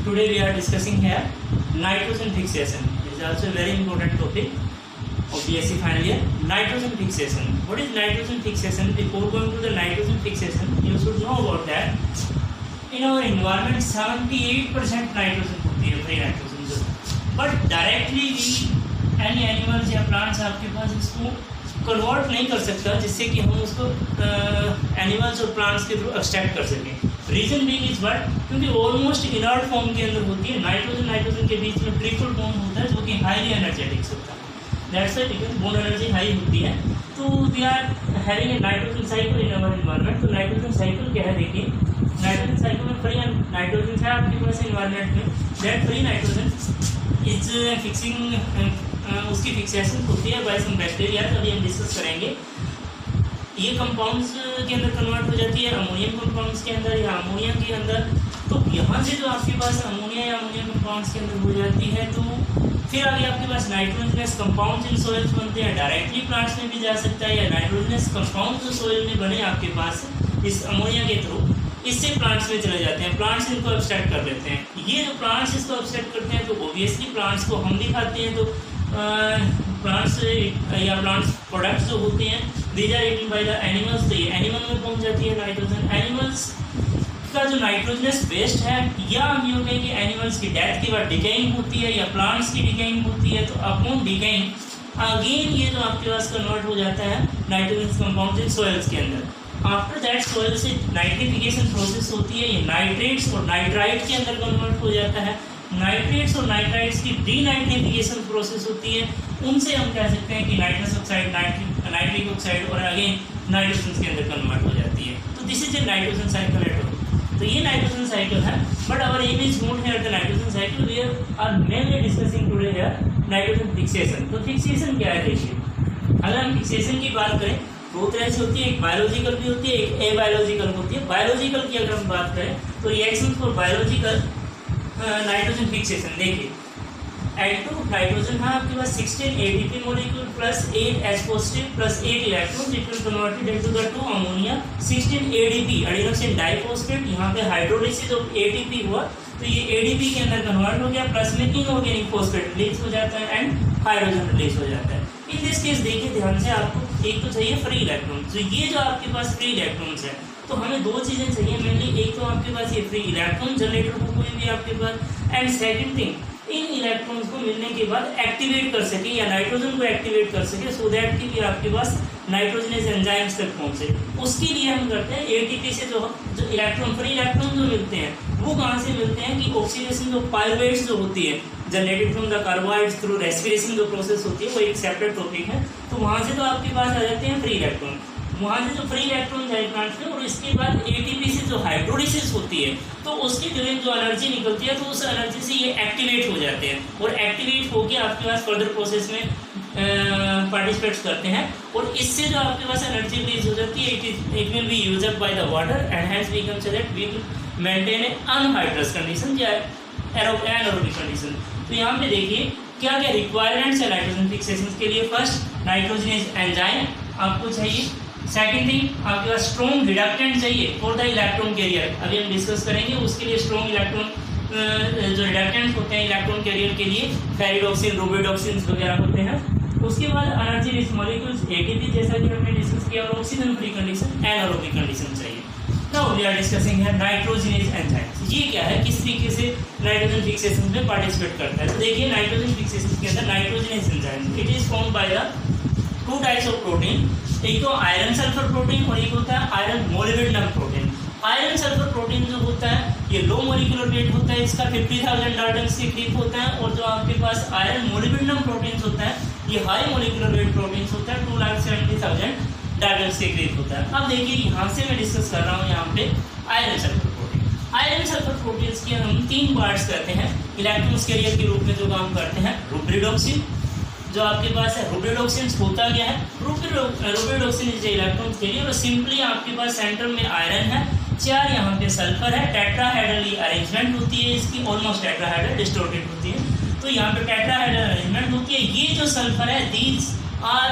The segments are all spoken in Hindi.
today we are discussing here nitrogen fixation. It is also a very important topic of BSc final year. Nitrogen fixation. What is nitrogen fixation? Before going to the nitrogen fixation, you should know about that. In our environment, 78% nitrogen होती है, free nitrogen. But directly we any animals या plants आपके पास इसको कन्वर्ट नहीं कर सकता जिससे कि हम उसको एनिमल्स और प्लांट्स के थ्रू एक्सट्रैक्ट कर सकें. रीजन बीइंग इज व्हाट, क्योंकि ऑलमोस्ट इनर्ट फॉर्म के अंदर होती है. नाइट्रोजन के बीच में ट्रिपल बॉन्ड होता है जो कि हाईली एनर्जेटिक्स होता है. That's why because bond energy high होती है. तो we are having a nitrogen cycle in our environment. तो नाइट्रोजन साइकिल क्या है, देखिए नाइट्रोजन साइकिल में फ्री नाइट्रोजन है आपके पास एनवायरनमेंट में. That free nitrogen is fixing, उसकी फिक्सेशन होती है बाय सम बैक्टीरिया. अभी हम डिस्कस करेंगे. ये कंपाउंड्स के अंदर कन्वर्ट हो जाती है अमोनियम कंपाउंड्स के अंदर या अमोनिया के अंदर. तो यहाँ से जो आपके पास अमोनिया या अमोनियम कंपाउंड्स के अंदर हो जाती है तो फिर आगे आपके पास नाइट्रोजनस कंपाउंड्स इन सोइल्स बनते हैं. डायरेक्टली प्लांट्स में भी जा सकता है या नाइट्रोजनस कंपाउंड जो सोइल में बने आपके पास इस अमोनिया के थ्रू, इससे प्लांट्स में चले जाते हैं. प्लांट्स इनको एब्स्ट्रैक्ट कर देते हैं. ये जो प्लांट्स इसको एब्स्ट्रैक्ट करते हैं तो ऑब्वियसली प्लांट्स को हम भी खाते हैं. तो प्लांट्स या प्लांट्स प्रोडक्ट्स जो होते हैं these are eaten by the animals. तो ये एनिमल में पहुंच जाती है नाइट्रोजन. एनिमल्स का जो नाइट्रोजनस वेस्ट है, या हम यूँ कहें कि एनिमल्स की डेथ के बाद डिकेइंग होती है या प्लांट्स की डिकेइंग होती है. तो अपॉन डिकेइंग अगेन ये जो आपके पास कन्वर्ट हो जाता है नाइट्रोजन कंपाउंड इन सॉइल्स के अंदर. आफ्टर दैट सॉइल से नाइट्रिफिकेशन प्रोसेस होती है. ये नाइट्रेट्स और नाइट्राइट के अंदर कन्वर्ट हो जाता है. नाइट्रेट्स और नाइट्राइट्स की डीनाइट्रिफिकेशन प्रोसेस होती है. उनसे हम कह सकते हैं कि नाइट्रस ऑक्साइड, नाइट्रिक ऑक्साइड और अगेन नाइट्रोजन के अंदर कन्वर्ट हो जाती है. तो this is a nitrogen cycle at all. तो ये नाइट्रोजन साइकिल है. But our aim is not here the nitrogen cycle. We are mainly discussing today here nitrogen fixation. तो फिक्सेशन क्या है, देखिए अगर हम फिक्सेशन की बात करें दो तरह से होती है. एक बायोलॉजिकल भी होती है, एक एबायोलॉजिकल होती है. बायोलॉजिकल की अगर हम बात करें तो reaction for biological nitrogen fixation. देखिए N2 नाइट्रोजन है आपके पास 16 ADP molecule plus 8 H positive plus 8 electron. It will converted into the 2 ammonia 16 ADP adenosine diphosphate. यहाँ पे हाइड्रोलिसिस ऑफ ATP हुआ तो ये ADP के अंदर कन्वर्ट हो गया. प्लस में इनऑर्गेनिक फॉस्फेट रिलीज हो जाता है एंड हाइड्रोजन रिलीज हो जाता है. इन दिस केस देखिए ध्यान से, आपको एक तो चाहिए फ्री इलेक्ट्रॉन. तो ये जो आपके पास फ्री इलेक्ट्रॉन्स है तो हमें दो चीज़ें चाहिए मेनली. एक तो आपके पास ये फ्री इलेक्ट्रॉन जनरेटर हो कोई भी आपके पास, एंड सेकंड थिंग इन इलेक्ट्रॉन्स को मिलने के बाद एक्टिवेट कर सके या नाइट्रोजन को एक्टिवेट कर सके सो दैट कि आपके पास नाइट्रोजनस एंजाइम्स तक पहुंचे. उसके लिए हम करते हैं एटीपी से जो इलेक्ट्रॉन फ्री इलेक्ट्रॉन जो मिलते हैं वो कहाँ से मिलते हैं कि ऑक्सीडेशन जो पायरुवेट्स जो होती है generated from the carbohydrates through respiration जो प्रोसेस होती है वो एक सेपरेट टॉपिक है. तो वहाँ से तो आपके पास आ जाते हैं फ्री इलेक्ट्रॉन. वहाँ से जो फ्री इलेक्ट्रॉन जाए प्लांट में और इसके बाद एटीपी से जो हाइड्रोलिसिस होती है तो उसकी ड्यूरिंग जो एनर्जी निकलती है तो उस एनर्जी से ये एक्टिवेट हो जाते हैं और एक्टिवेट होकर आपके पास फर्दर प्रोसेस में पार्टिसिपेट्स करते हैं. और इससे जो आपके पास एनर्जी रिलीज हो जाती है it will be use up by the water and hence we can say that we will maintain a anhydrous condition या एनारोबिक कंडीशन. तो यहाँ पे देखिए क्या क्या रिक्वायरमेंट्स है नाइट्रोजन फिक्सेशन के लिए. फर्स्ट नाइट्रोजनस एंजाइम आपको चाहिए. सेकेंड थिंग आपके पास स्ट्रॉन्ग रिडक्टेंट चाहिए फॉर द इलेक्ट्रॉन कैरियर. अभी हम डिस्कस करेंगे उसके लिए स्ट्रॉन्ग इलेक्ट्रॉन जो रिडक्टेंट्स होते हैं इलेक्ट्रॉन कैरियर के लिए फेरिडोक्सिन, रोबिडोक्सिन वगैरह होते हैं. उसके बाद एनर्जी रिच मॉलिक्यूल्स एटीपी जैसा कि हमने डिस्कस किया और oxygen free condition anaerobic condition चाहिए. नाउ वी आर डिस्कसिंग है नाइट्रोजनस एंजाइम्स. ये क्या है, किस तरीके से नाइट्रोजन फिक्सेशन में पार्टिसिपेट करता है. तो देखिए नाइट्रोजन फिक्सेशन के अंदर nitrogenous enzyme it is formed by the two types of protein. एक तो आयरन सल्फर प्रोटीन और एक होता है iron molybdenum protein. Iron sulphur protein जो होता है ये लो मोलिकुलर वेट होता है, इसका 50,000 डाल्टन के करीब होता है. और जो आपके पास आयरन मोलिब्डेनम प्रोटीन होता है ये हाई मोलिकुलर वेट प्रोटीन होता है 2,70,000 डाल्टन के करीब होता है. अब देखिए यहाँ से मैं डिस्कस कर रहा हूँ यहाँ पे iron sulphur protein. Iron sulphur proteins के हम 3 पार्ट्स करते हैं इलेक्ट्रॉन्स कैरियर के रूप में जो काम करते हैं. रुब्रिडोक्सिन जो आपके पास है, रुब्रिडोक्सिन होता क्या है, रुब्रिडोक्सिन इज इलेक्ट्रॉन कैरियर. और सिंपली आपके पास सेंटर में आयरन है, 4 यहाँ पे सल्फर है. टेट्राहेड्रल अरेंजमेंट होती है इसकी, ऑलमोस्ट टेट्राहेड्रल डिस्टोर्टेड होती है. तो यहाँ पे टेट्राहेड्रल अरेंजमेंट होती है. ये जो सल्फर है दीज आर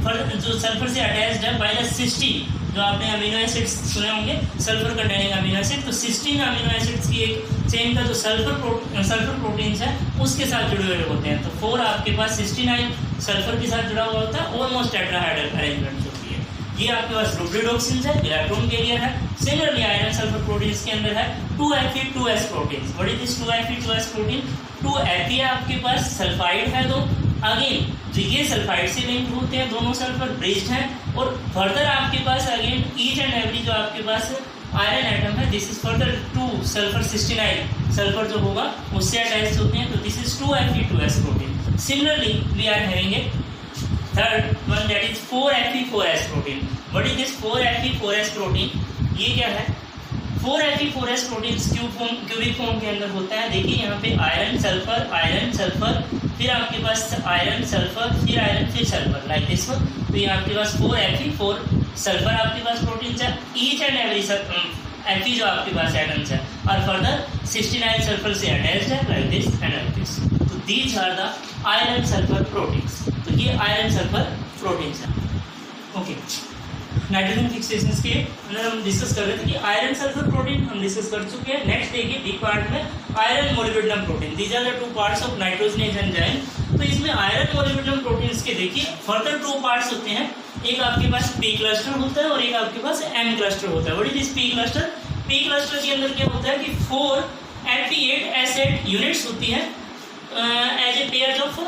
जो सल्फर से अटैच्ड है बाय द सिस्टीन जो आपने अमीनो एसिड्स सुने होंगे सल्फर कंटेनिंग अमीनो एसिड. तो 16 अमीनो एसिड्स की एक चेन का जो सल्फर प्रोटीन्स है उसके साथ जुड़े हुए होते हैं। तो 4 आपके पास 69 सल्फर के साथ जुड़ा हुआ होता है, ऑलमोस्ट टेट्राहेड्रल अरेंजमेंट होती है। ये आपके पास रुब्रिडोक्सिन है, इलेक्ट्रॉन कैरियर है। सिमिलरली आयरन सल्फर प्रोटीन्स के अंदर है 2Fe2S proteins. What is this 2Fe2S protein? 2Fe है आपके पास, सल्फाइड है दो, अगेन जो ये सल्फाइड से लिंक होते हैं, दोनों सल्फर ब्रिज्ड हैं। और फर्दर आपके पास अगेन ईच एंड एवरी जो आपके पास आयरन एटम है, this is further 2 sulphur 69 sulphur जो होगा उससे अटैच होते हैं। तो this is 2Fe2S protein. Similarly we are having a third one that is 4Fe4S protein. What is this 4Fe4S protein? ये क्या है? 4Fe4S प्रोटीन क्यूबिक फॉर्म के अंदर होता है। देखिए यहाँ पे आयरन सल्फर, फिर आपके पास आयरन सल्फर, फिर आयरन, फिर सल्फर, लाइक दिस वन। तो ये आपके पास 4Fe4 सल्फर आपके पास प्रोटीन है, ईच एंड एवरी Fe जो आपके पास एटम्स है, और फर्दर 69 सल्फर से अटैच्ड है, like this and like this. तो these are the iron sulphur proteins. तो ये आयरन सल्फर प्रोटीन्स है। ओके, नाइट्रोजन फिक्सेशन के अंदर हम डिस्कस कर रहे थे कि आयरन सल्फर प्रोटीन हम डिस्कस कर चुके हैं। नेक्स्ट देखिए बी पार्ट में iron molybdenum protein. These are the 2 parts of nitrogenase enzyme. तो इसमें आयरन मोलिब्डेनम प्रोटीन्स के देखिए फर्दर 2 पार्ट्स होते हैं। एक आपके पास पी क्लस्टर होता है और एक आपके पास एम क्लस्टर होता है। What is this P cluster? P cluster के अंदर क्या होता है कि 4 Fe8S8 यूनिट्स होती है as a pair of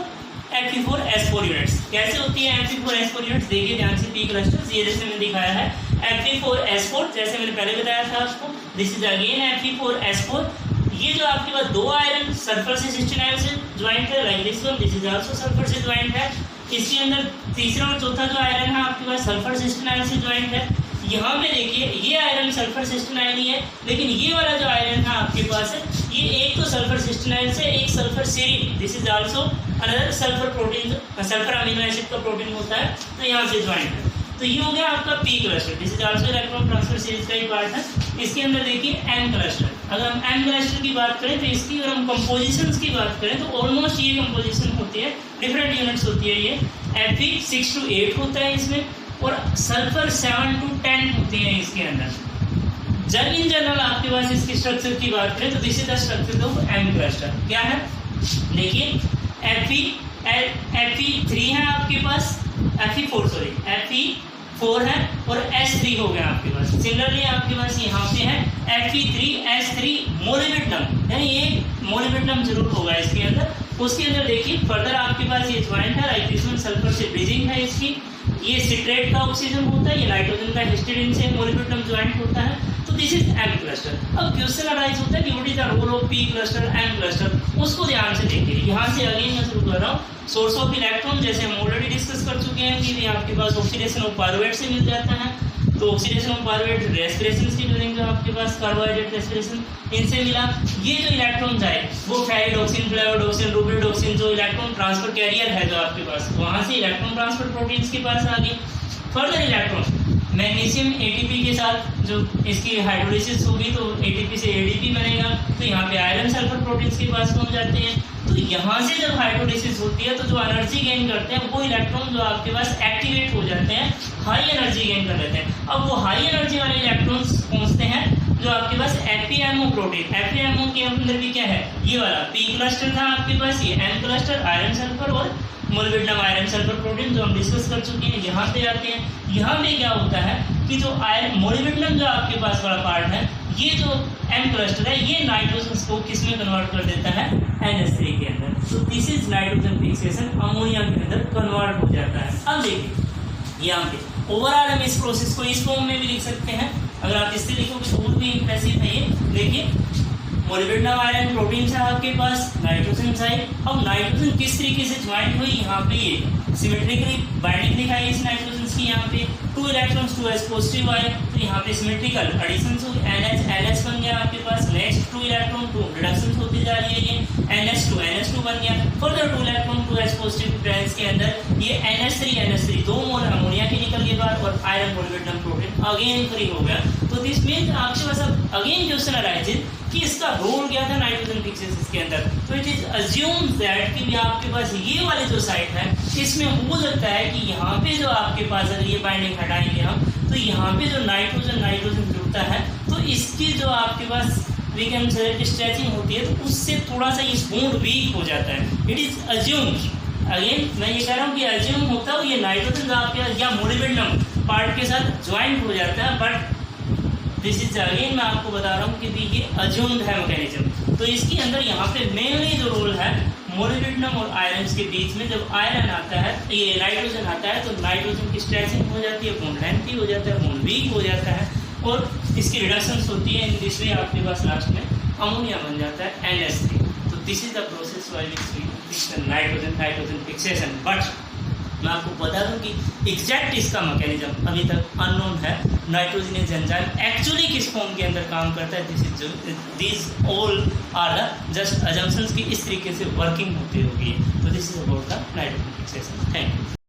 Fe4S4 units. कैसे होती है Fe4S4 यूनिट्स? देखिए ध्यान से पी क्लस्टर्स, ये जैसे मैंने दिखाया है Fe4S4, जैसे मैंने पहले बताया था आपको, दिस इज अगेन Fe4S4। ये जो आपके पास 2 आयरन सल्फर से 69 से ज्वाइंट है, like this one, this is also sulphur से ज्वाइंट है। इसके अंदर तीसरा और चौथा जो आयरन है आपके पास सल्फर 69 से ज्वाइंट है। यहाँ पे देखिए ये आयरन सल्फर 69 ही है, लेकिन ये वाला जो आयरन है आपके पास है, ये एक तो सल्फर 69 से, एक sulphur serine, this is also another sulphur protein, sulphur amino acid का प्रोटीन होता है, तो यहाँ से ज्वाइंट है। तो ये हो गया आपका P cluster, this is also electron transfer series का ही पार्ट है। इसके अंदर देखिए एम क्लस्टर। अगर हम एम क्लस्टर की बात करें तो इसकी, अगर हम कंपोजिशंस की बात करें तो ऑलमोस्ट ये कंपोजिशन होती है, डिफरेंट यूनिट्स होती है। ये Fe6 to 8 होता है इसमें, और सल्फर 7 to 10 होते हैं इसके अंदर। जब इन जनरल आपके पास इसकी स्ट्रक्चर की बात करें तो this is the structure of M cluster. क्या है? देखिए Fe3 है आपके पास, Fe4 है, और S3 हो गया आपके पास। सिमिलरली आपके पास यहाँ पे है Fe3S3 मोलिब्डेनम, यानी ये मोलिब्डेनम जरूर होगा इसके अंदर। उसके अंदर देखिए फर्दर आपके पास ये ज्वाइंट है, लाइक दिस वन, सल्फर से ब्रिजिंग है इसकी। ये सिट्रेट का ऑक्सीजन होता है, ये नाइट्रोजन का हिस्टीडीन से मोलिब्डेनम ज्वाइंट होता है। तो दिस इज एम क्लस्टर। अब क्वेश्चन अराइज होता है कि what is the role of P cluster, M cluster, उसको ध्यान से देखिए। यहाँ से अगेन मैं शुरू कर रहा हूँ। सोर्स ऑफ इलेक्ट्रॉन जैसे हम ऑलरेडी डिस्कस कर चुके हैं कि आपके पास ऑक्सीडेशन ऑफ पायरुवेट से मिल जाता है। तो ऑक्सीडेशन ऑफ पायरुवेट रेस्पिरेशन की ड्यूरिंग जो आपके पास कार्बोहाइड्रेट रेस्पिरेशन इनसे मिला। ये जो इलेक्ट्रॉन आए वो फेरिडोक्सिन, फ्लेवोडोक्सिन, रुब्रिडोक्सिन जो इलेक्ट्रॉन ट्रांसफर कैरियर है जो आपके पास, वहाँ से इलेक्ट्रॉन ट्रांसफर प्रोटीन्स के पास आ गए। फर्दर इलेक्ट्रॉन मैग्नीशियम ATP के साथ जो इसकी हाइड्रोलिसिस होगी तो ATP से ADP बनेगा, तो यहाँ पे आयरन सल्फर प्रोटीन्स के पास पहुँच जाते हैं। तो यहाँ से जब हाइड्रोलिसिस होती है तो जो एनर्जी गेन करते हैं वो इलेक्ट्रॉन जो आपके पास एक्टिवेट हो जाते हैं, हाई एनर्जी गेन कर लेते हैं। अब वो हाई एनर्जी वाले इलेक्ट्रॉन्स पहुँचते हैं जो आपके पास FeMO प्रोटीन। FeMO के अंदर भी क्या है, ये वाला पी क्लस्टर था आपके पास, ये एम क्लस्टर, आयरन सल्फर और मोलिब्डेनम आयरन सल्फर प्रोटीन जो हम डिस्कस कर चुके हैं। यहाँ पे आते हैं, यहाँ पे क्या होता है कि जो आयरन मोलिब्डेनम जो आपके पास वाला पार्ट है, ये जो एम क्लस्टर है, ये नाइट्रोजन को किस में कन्वर्ट कर देता है, NH3 के अंदर। तो this is nitrogen fixation, ammonia के अंदर कन्वर्ट हो जाता है। अब देखिए यहाँ पे ओवरऑल हम इस प्रोसेस को इस फॉर्म में भी लिख सकते हैं। अगर आप इससे लिखोगे तो और भी इंप्रेसिव है ये। देखिए मोलिब्डेनम आयरन प्रोटीन है आपके पास, नाइट्रोजन साइड। अब नाइट्रोजन किस तरीके से ज्वाइंट हुई, यहाँ पे ये सिमेट्रिकली बाइंडिंग दिखाई इस नाइट्रोजन की। यहाँ पे 2 इलेक्ट्रॉन्स 2s पॉजिटिव आए तो यहाँ पे सिमेट्रिकल एडिशन हो, NH बन गया आपके पास। नेक्स्ट 2 इलेक्ट्रॉन 2 रिडक्शन होती जा रही है, ये NH2 बन गया। Further 2 electron 2s positive presence के अंदर ये NH3 2 मोल अमोनिया के निकल के बाद और iron molybdenum protein again free हो गया। तो दिस मीन्स आपके पास अब अगेन क्वेश्चन अराइजेज कि इसका रोल क्या था नाइट्रोजन फिक्सेशन के अंदर। तो इट इज अज्यूम दैट कि आपके पास ये वाली जो साइट है इसमें हो सकता है कि यहाँ पे जो आपके पास अगर ये बाइंडिंग हटाएंगे हम तो यहाँ पे जो नाइट्रोजन जुड़ता है तो इसकी जो आपके पास वी कैन सेलेक्ट स्ट्रेचिंग होती है तो उससे थोड़ा सा ये बॉन्ड वीक हो जाता है। इट इज अज्यूम्ड, अगेन मैं ये कह रहा हूँ कि अज्यूम होता है ये नाइट्रोजन आपके या मोलिबेडिनम पार्ट के साथ ज्वाइंट हो जाता है, बट दिस इज अगेन मैं आपको बता रहा हूँ कि ये अज्यूम्ड है मैकेनिज्म। तो इसके अंदर यहाँ पे मेनली जो रोल है मोलिबेडिनम और आयरन के बीच में, जब आयरन आता है ये नाइट्रोजन आता है तो नाइट्रोजन की स्ट्रेचिंग हो जाती है, बॉन्ड लेंथी हो जाता है, बॉन्ड वीक हो जाता है और इसकी रिडक्शन होती है। इन दिस वे आपके पास लास्ट में अमोनिया बन जाता है NH3। तो this is the process by which we fix nitrogen fixation. But मैं आपको बता दूं कि एग्जैक्ट इसका मैकेनिज्म अभी तक अननोन है। नाइट्रोजनेज एंजाइम एक्चुअली किस फॉर्म के अंदर काम करता है, this all are the just assumptions की इस तरीके से वर्किंग होती होगी। तो this is about the nitrogen fixation. Thank you.